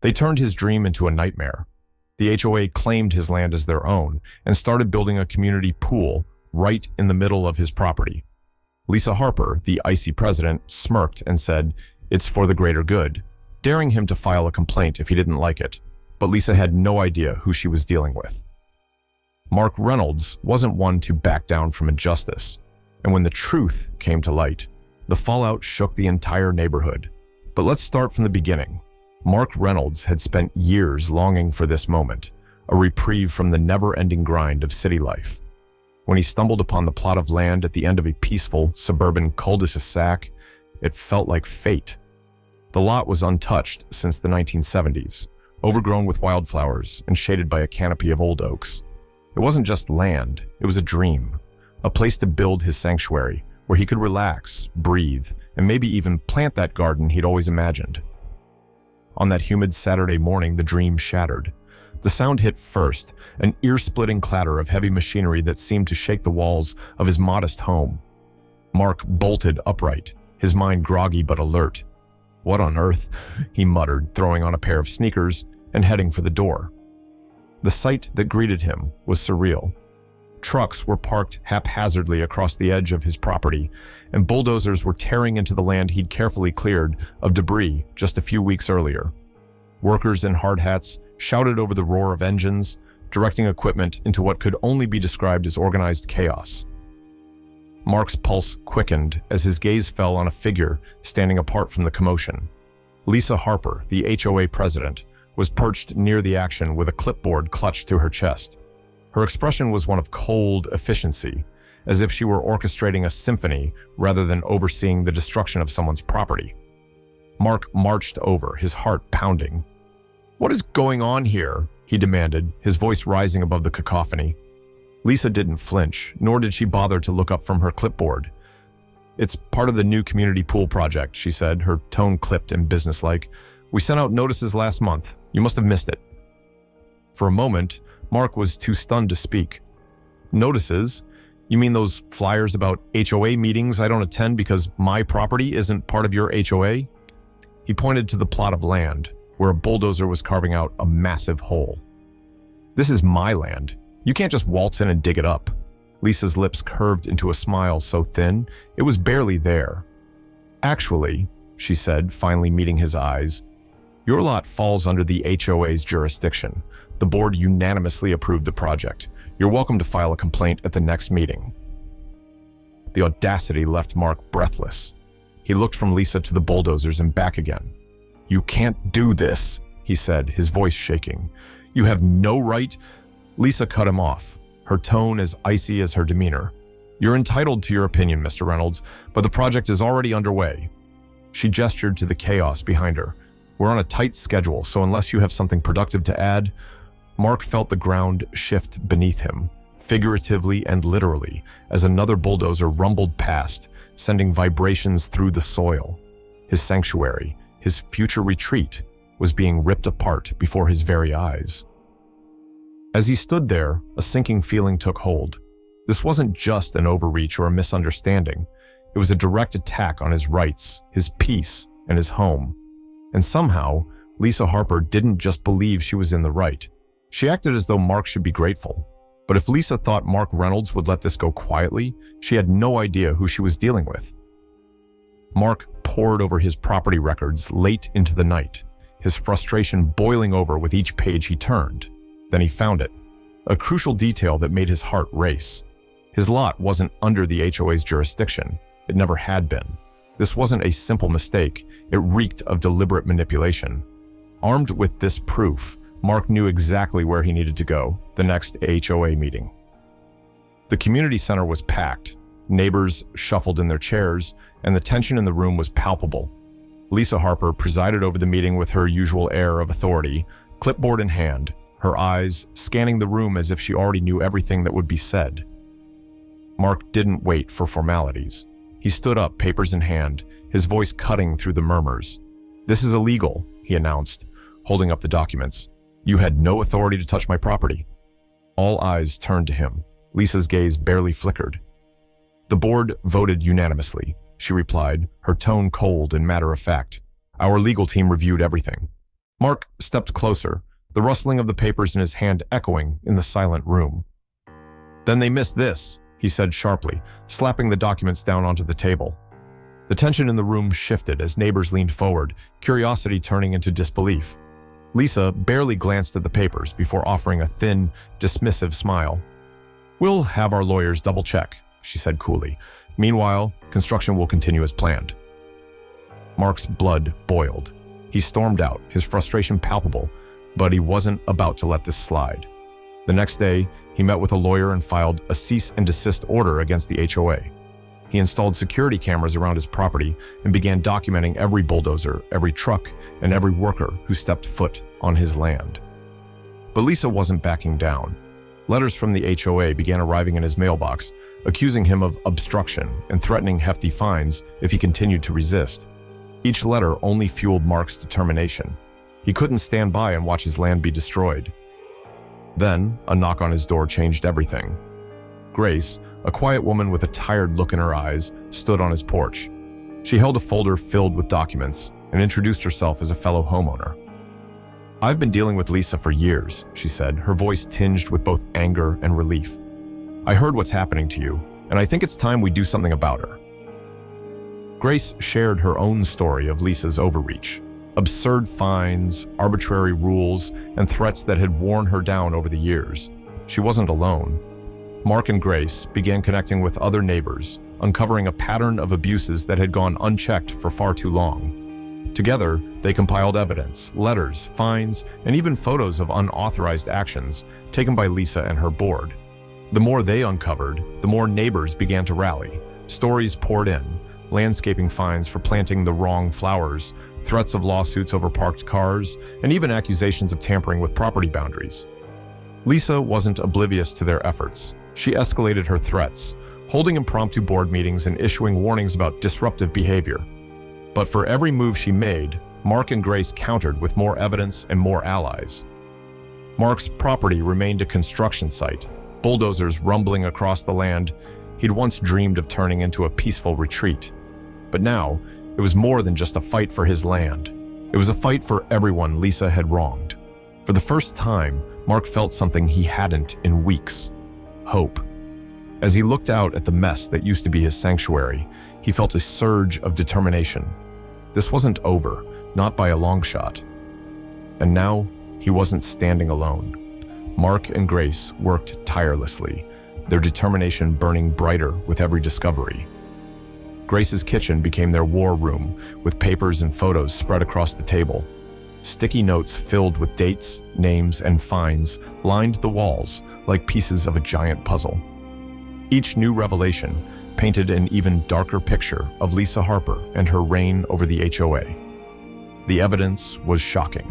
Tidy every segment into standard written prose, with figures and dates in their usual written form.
They turned his dream into a nightmare. The HOA claimed his land as their own and started building a community pool right in the middle of his property. Lisa Harper, the icy president, smirked and said, "It's for the greater good," daring him to file a complaint if he didn't like it. But Lisa had no idea who she was dealing with. Mark Reynolds wasn't one to back down from injustice, and when the truth came to light, the fallout shook the entire neighborhood. But let's start from the beginning. Mark Reynolds had spent years longing for this moment, a reprieve from the never-ending grind of city life. When he stumbled upon the plot of land at the end of a peaceful suburban cul-de-sac, it felt like fate. The lot was untouched since the 1970s, overgrown with wildflowers and shaded by a canopy of old oaks. It wasn't just land, it was a dream, a place to build his sanctuary, where he could relax, breathe, and maybe even plant that garden he'd always imagined. On that humid Saturday morning, the dream shattered. The sound hit first, an ear-splitting clatter of heavy machinery that seemed to shake the walls of his modest home. Mark bolted upright, his mind groggy but alert. "What on earth?" he muttered, throwing on a pair of sneakers and heading for the door. The sight that greeted him was surreal. Trucks were parked haphazardly across the edge of his property, and bulldozers were tearing into the land he'd carefully cleared of debris just a few weeks earlier. Workers in hard hats shouted over the roar of engines, directing equipment into what could only be described as organized chaos. Mark's pulse quickened as his gaze fell on a figure standing apart from the commotion. Lisa Harper, the HOA president, was perched near the action with a clipboard clutched to her chest. Her expression was one of cold efficiency, as if she were orchestrating a symphony rather than overseeing the destruction of someone's property. Mark marched over, his heart pounding. "What is going on here?" he demanded, his voice rising above the cacophony. Lisa didn't flinch, nor did she bother to look up from her clipboard. "It's part of the new community pool project," she said, her tone clipped and businesslike. "We sent out notices last month. You must have missed it." For a moment, Mark was too stunned to speak. "Notices? You mean those flyers about HOA meetings I don't attend because my property isn't part of your HOA?" He pointed to the plot of land, where a bulldozer was carving out a massive hole. "This is my land. You can't just waltz in and dig it up." Lisa's lips curved into a smile so thin, it was barely there. "Actually," she said, finally meeting his eyes, "your lot falls under the HOA's jurisdiction. The board unanimously approved the project. You're welcome to file a complaint at the next meeting." The audacity left Mark breathless. He looked from Lisa to the bulldozers and back again. "You can't do this," he said, his voice shaking. "You have no right—" Lisa cut him off, her tone as icy as her demeanor. "You're entitled to your opinion, Mr. Reynolds, but the project is already underway." She gestured to the chaos behind her. "We're on a tight schedule, so unless you have something productive to add—" Mark felt the ground shift beneath him, figuratively and literally, as another bulldozer rumbled past, sending vibrations through the soil. His sanctuary, his future retreat, was being ripped apart before his very eyes. As he stood there, a sinking feeling took hold. This wasn't just an overreach or a misunderstanding. It was a direct attack on his rights, his peace, and his home. And somehow, Lisa Harper didn't just believe she was in the right. She acted as though Mark should be grateful. But if Lisa thought Mark Reynolds would let this go quietly, she had no idea who she was dealing with. Mark pored over his property records late into the night, his frustration boiling over with each page he turned. Then he found it, a crucial detail that made his heart race. His lot wasn't under the HOA's jurisdiction. It never had been. This wasn't a simple mistake. It reeked of deliberate manipulation. Armed with this proof, Mark knew exactly where he needed to go, the next HOA meeting. The community center was packed. Neighbors shuffled in their chairs, and the tension in the room was palpable. Lisa Harper presided over the meeting with her usual air of authority, clipboard in hand, her eyes scanning the room as if she already knew everything that would be said. Mark didn't wait for formalities. He stood up, papers in hand, his voice cutting through the murmurs. "This is illegal," he announced, holding up the documents. "You had no authority to touch my property." All eyes turned to him. Lisa's gaze barely flickered. "The board voted unanimously," she replied, her tone cold and matter-of-fact. "Our legal team reviewed everything." Mark stepped closer, the rustling of the papers in his hand echoing in the silent room. "Then they missed this," he said sharply, slapping the documents down onto the table. The tension in the room shifted as neighbors leaned forward, curiosity turning into disbelief. Lisa barely glanced at the papers before offering a thin, dismissive smile. "We'll have our lawyers double-check," she said coolly. "Meanwhile, construction will continue as planned." Mark's blood boiled. He stormed out, his frustration palpable, but he wasn't about to let this slide. The next day, he met with a lawyer and filed a cease and desist order against the HOA. He installed security cameras around his property and began documenting every bulldozer, every truck, and every worker who stepped foot on his land. But Lisa wasn't backing down. Letters from the HOA began arriving in his mailbox, accusing him of obstruction and threatening hefty fines if he continued to resist. Each letter only fueled Mark's determination. He couldn't stand by and watch his land be destroyed. Then, a knock on his door changed everything. Grace, a quiet woman with a tired look in her eyes, stood on his porch. She held a folder filled with documents and introduced herself as a fellow homeowner. "I've been dealing with Lisa for years," she said, her voice tinged with both anger and relief. "I heard what's happening to you, and I think it's time we do something about her." Grace shared her own story of Lisa's overreach. Absurd fines, arbitrary rules, and threats that had worn her down over the years. She wasn't alone. Mark and Grace began connecting with other neighbors, uncovering a pattern of abuses that had gone unchecked for far too long. Together, they compiled evidence, letters, fines, and even photos of unauthorized actions taken by Lisa and her board. The more they uncovered, the more neighbors began to rally. Stories poured in, landscaping fines for planting the wrong flowers, threats of lawsuits over parked cars, and even accusations of tampering with property boundaries. Lisa wasn't oblivious to their efforts. She escalated her threats, holding impromptu board meetings and issuing warnings about disruptive behavior. But for every move she made, Mark and Grace countered with more evidence and more allies. Mark's property remained a construction site, bulldozers rumbling across the land he'd once dreamed of turning into a peaceful retreat. But now, it was more than just a fight for his land. It was a fight for everyone Lisa had wronged. For the first time, Mark felt something he hadn't in weeks: hope. As he looked out at the mess that used to be his sanctuary, he felt a surge of determination. This wasn't over, not by a long shot. And now, he wasn't standing alone. Mark and Grace worked tirelessly, their determination burning brighter with every discovery. Grace's kitchen became their war room, with papers and photos spread across the table. Sticky notes filled with dates, names, and fines lined the walls like pieces of a giant puzzle. Each new revelation painted an even darker picture of Lisa Harper and her reign over the HOA. The evidence was shocking.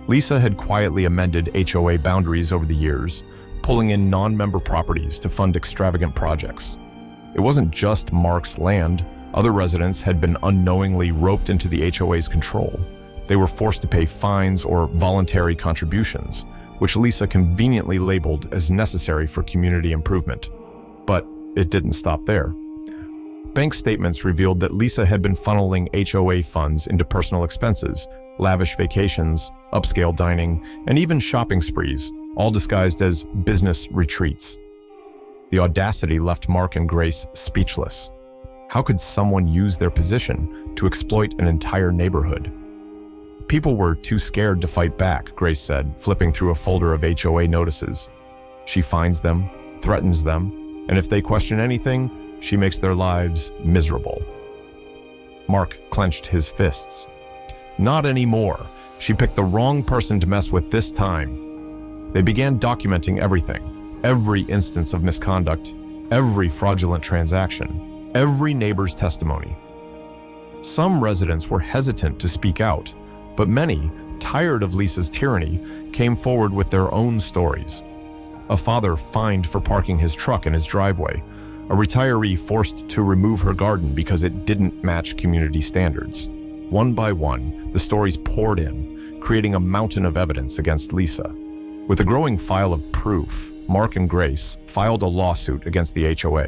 Lisa had quietly amended HOA boundaries over the years, pulling in non-member properties to fund extravagant projects. It wasn't just Mark's land. Other residents had been unknowingly roped into the HOA's control. They were forced to pay fines or voluntary contributions, which Lisa conveniently labeled as necessary for community improvement. But it didn't stop there. Bank statements revealed that Lisa had been funneling HOA funds into personal expenses, lavish vacations, upscale dining, and even shopping sprees, all disguised as business retreats. The audacity left Mark and Grace speechless. How could someone use their position to exploit an entire neighborhood? People were too scared to fight back, Grace said, flipping through a folder of HOA notices. She fines them, threatens them, and if they question anything, she makes their lives miserable. Mark clenched his fists. Not anymore. She picked the wrong person to mess with this time. They began documenting everything. Every instance of misconduct, every fraudulent transaction, every neighbor's testimony. Some residents were hesitant to speak out, but many, tired of Lisa's tyranny, came forward with their own stories. A father fined for parking his truck in his driveway, a retiree forced to remove her garden because it didn't match community standards. One by one, the stories poured in, creating a mountain of evidence against Lisa. With a growing file of proof, Mark and Grace filed a lawsuit against the HOA.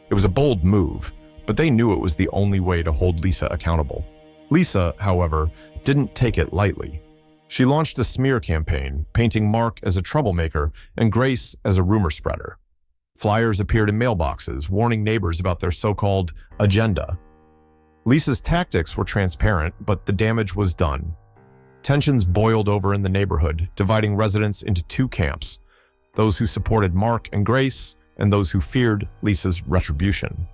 It was a bold move, but they knew it was the only way to hold Lisa accountable. Lisa, however, didn't take it lightly. She launched a smear campaign, painting Mark as a troublemaker and Grace as a rumor spreader. Flyers appeared in mailboxes, warning neighbors about their so-called agenda. Lisa's tactics were transparent, but the damage was done. Tensions boiled over in the neighborhood, dividing residents into two camps: those who supported Mark and Grace, and those who feared Lisa's retribution.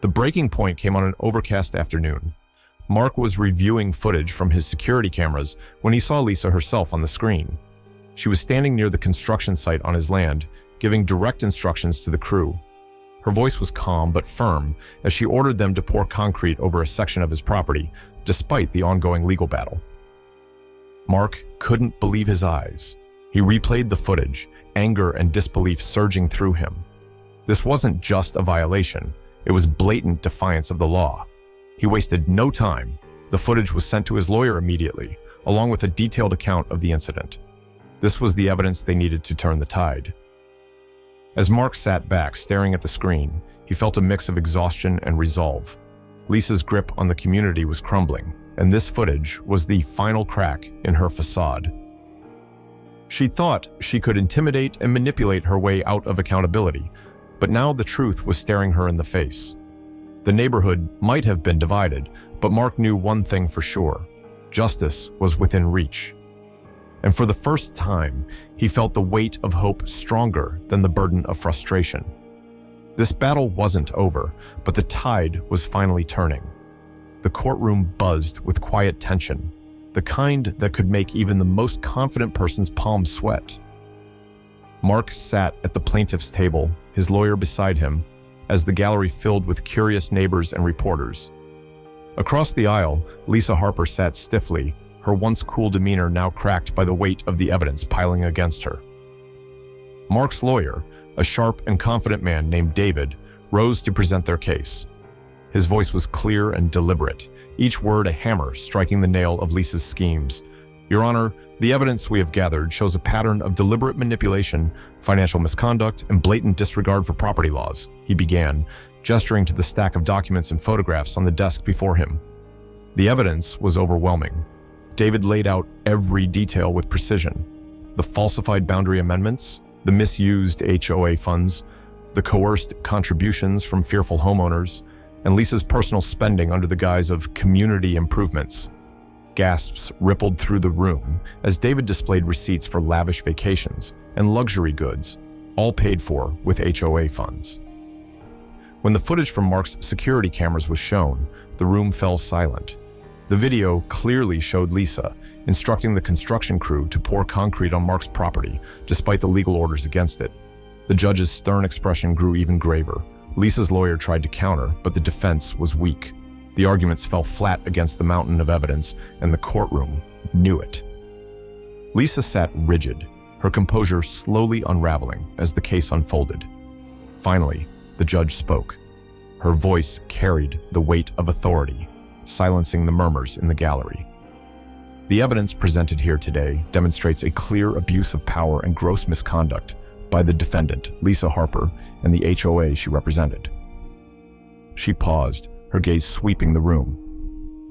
The breaking point came on an overcast afternoon. Mark was reviewing footage from his security cameras when he saw Lisa herself on the screen. She was standing near the construction site on his land, giving direct instructions to the crew. Her voice was calm but firm as she ordered them to pour concrete over a section of his property, despite the ongoing legal battle. Mark couldn't believe his eyes. He replayed the footage, anger and disbelief surging through him. This wasn't just a violation, it was blatant defiance of the law. He wasted no time. The footage was sent to his lawyer immediately, along with a detailed account of the incident. This was the evidence they needed to turn the tide. As Mark sat back, staring at the screen, he felt a mix of exhaustion and resolve. Lisa's grip on the community was crumbling, and this footage was the final crack in her facade. She thought she could intimidate and manipulate her way out of accountability, but now the truth was staring her in the face. The neighborhood might have been divided, but Mark knew one thing for sure: justice was within reach. And for the first time, he felt the weight of hope stronger than the burden of frustration. This battle wasn't over, but the tide was finally turning. The courtroom buzzed with quiet tension, the kind that could make even the most confident person's palms sweat. Mark sat at the plaintiff's table, his lawyer beside him, as the gallery filled with curious neighbors and reporters. Across the aisle, Lisa Harper sat stiffly, her once cool demeanor now cracked by the weight of the evidence piling against her. Mark's lawyer, a sharp and confident man named David, rose to present their case. His voice was clear and deliberate, each word a hammer striking the nail of Lisa's schemes. "Your Honor, the evidence we have gathered shows a pattern of deliberate manipulation, financial misconduct, and blatant disregard for property laws," he began, gesturing to the stack of documents and photographs on the desk before him. The evidence was overwhelming. David laid out every detail with precision: the falsified boundary amendments, the misused HOA funds, the coerced contributions from fearful homeowners, and Lisa's personal spending under the guise of community improvements. Gasps rippled through the room as David displayed receipts for lavish vacations and luxury goods, all paid for with HOA funds. When the footage from Mark's security cameras was shown, the room fell silent. The video clearly showed Lisa instructing the construction crew to pour concrete on Mark's property, despite the legal orders against it. The judge's stern expression grew even graver. Lisa's lawyer tried to counter, but the defense was weak. The arguments fell flat against the mountain of evidence, and the courtroom knew it. Lisa sat rigid, her composure slowly unraveling as the case unfolded. Finally, the judge spoke. Her voice carried the weight of authority, silencing the murmurs in the gallery. The evidence presented here today demonstrates a clear abuse of power and gross misconduct by the defendant, Lisa Harper, and the HOA she represented. She paused, her gaze sweeping the room.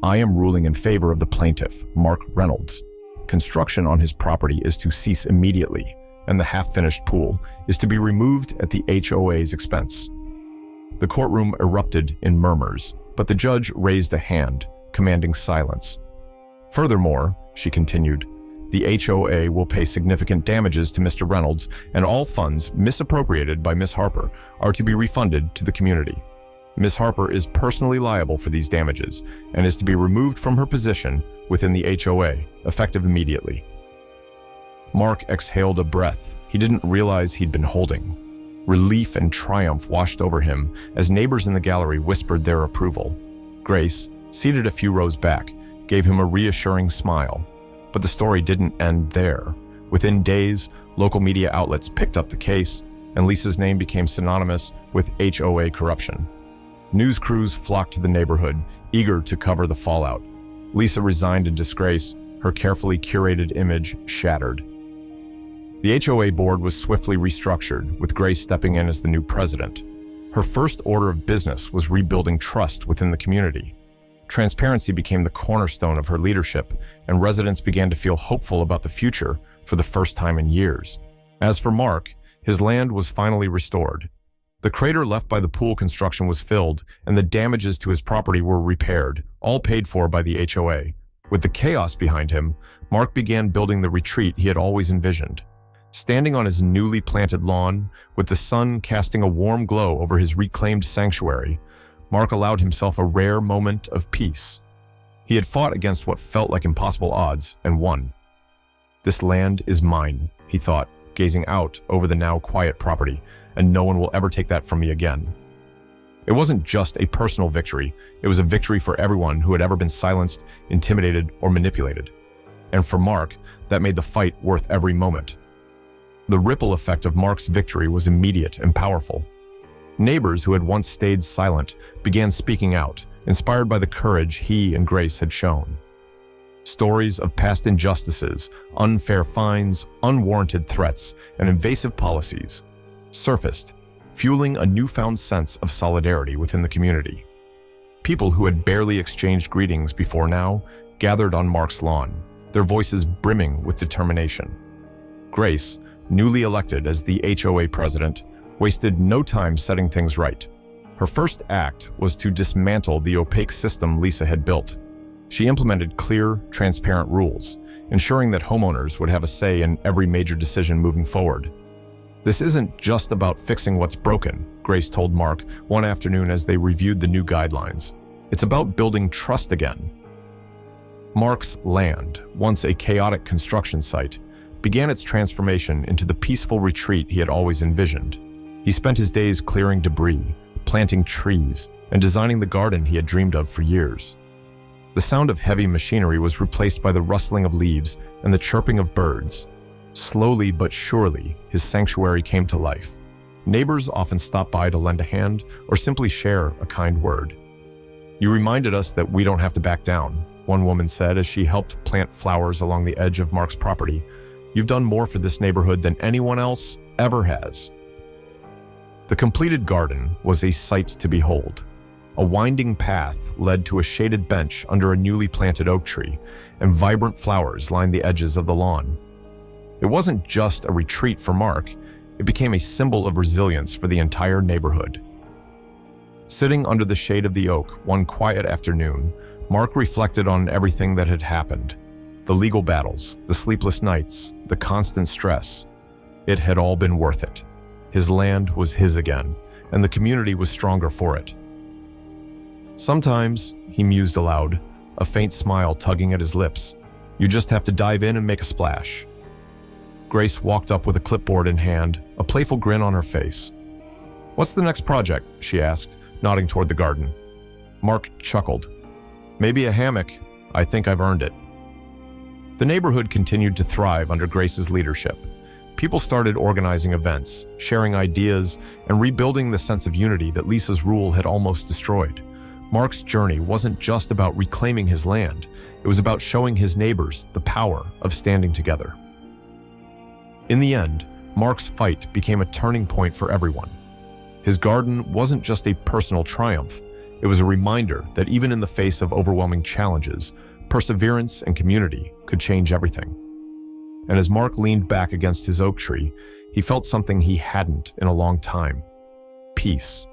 "I am ruling in favor of the plaintiff, Mark Reynolds. Construction on his property is to cease immediately, and the half-finished pool is to be removed at the HOA's expense." The courtroom erupted in murmurs, but the judge raised a hand, commanding silence. "Furthermore," she continued, "the HOA will pay significant damages to Mr. Reynolds, and all funds misappropriated by Ms. Harper are to be refunded to the community. Ms. Harper is personally liable for these damages and is to be removed from her position within the HOA, effective immediately." Mark exhaled a breath he didn't realize he'd been holding. Relief and triumph washed over him as neighbors in the gallery whispered their approval. Grace, seated a few rows back, gave him a reassuring smile. But the story didn't end there. Within days, local media outlets picked up the case, and Lisa's name became synonymous with HOA corruption. News crews flocked to the neighborhood, eager to cover the fallout. Lisa resigned in disgrace, her carefully curated image shattered. The HOA board was swiftly restructured, with Grace stepping in as the new president. Her first order of business was rebuilding trust within the community. Transparency became the cornerstone of her leadership, and residents began to feel hopeful about the future for the first time in years. As for Mark, his land was finally restored. The crater left by the pool construction was filled, and the damages to his property were repaired, all paid for by the HOA. With the chaos behind him, Mark began building the retreat he had always envisioned. Standing on his newly planted lawn, with the sun casting a warm glow over his reclaimed sanctuary, Mark allowed himself a rare moment of peace. He had fought against what felt like impossible odds and won. "This land is mine," he thought, gazing out over the now quiet property, "and no one will ever take that from me again." It wasn't just a personal victory, it was a victory for everyone who had ever been silenced, intimidated, or manipulated. And for Mark, that made the fight worth every moment. The ripple effect of Mark's victory was immediate and powerful. Neighbors who had once stayed silent began speaking out, inspired by the courage he and Grace had shown. Stories of past injustices, unfair fines, unwarranted threats, and invasive policies surfaced, fueling a newfound sense of solidarity within the community. People who had barely exchanged greetings before now gathered on Mark's lawn, their voices brimming with determination. Grace, newly elected as the HOA president, wasted no time setting things right. Her first act was to dismantle the opaque system Lisa had built. She implemented clear, transparent rules, ensuring that homeowners would have a say in every major decision moving forward. "This isn't just about fixing what's broken," Grace told Mark one afternoon as they reviewed the new guidelines. "It's about building trust again." Mark's land, once a chaotic construction site, began its transformation into the peaceful retreat he had always envisioned. He spent his days clearing debris, planting trees, and designing the garden he had dreamed of for years. The sound of heavy machinery was replaced by the rustling of leaves and the chirping of birds. Slowly but surely, his sanctuary came to life. Neighbors often stopped by to lend a hand or simply share a kind word. "You reminded us that we don't have to back down," one woman said as she helped plant flowers along the edge of Mark's property. "You've done more for this neighborhood than anyone else ever has." The completed garden was a sight to behold. A winding path led to a shaded bench under a newly planted oak tree, and vibrant flowers lined the edges of the lawn. It wasn't just a retreat for Mark, it became a symbol of resilience for the entire neighborhood. Sitting under the shade of the oak one quiet afternoon, Mark reflected on everything that had happened. The legal battles, the sleepless nights, the constant stress. It had all been worth it. His land was his again, and the community was stronger for it. "Sometimes," he mused aloud, a faint smile tugging at his lips, "you just have to dive in and make a splash." Grace walked up with a clipboard in hand, a playful grin on her face. "What's the next project?" she asked, nodding toward the garden. Mark chuckled. "Maybe a hammock. I think I've earned it." The neighborhood continued to thrive under Grace's leadership. People started organizing events, sharing ideas, and rebuilding the sense of unity that Lisa's rule had almost destroyed. Mark's journey wasn't just about reclaiming his land, it was about showing his neighbors the power of standing together. In the end, Mark's fight became a turning point for everyone. His garden wasn't just a personal triumph, it was a reminder that even in the face of overwhelming challenges, perseverance and community could change everything. And as Mark leaned back against his oak tree, he felt something he hadn't in a long time: peace.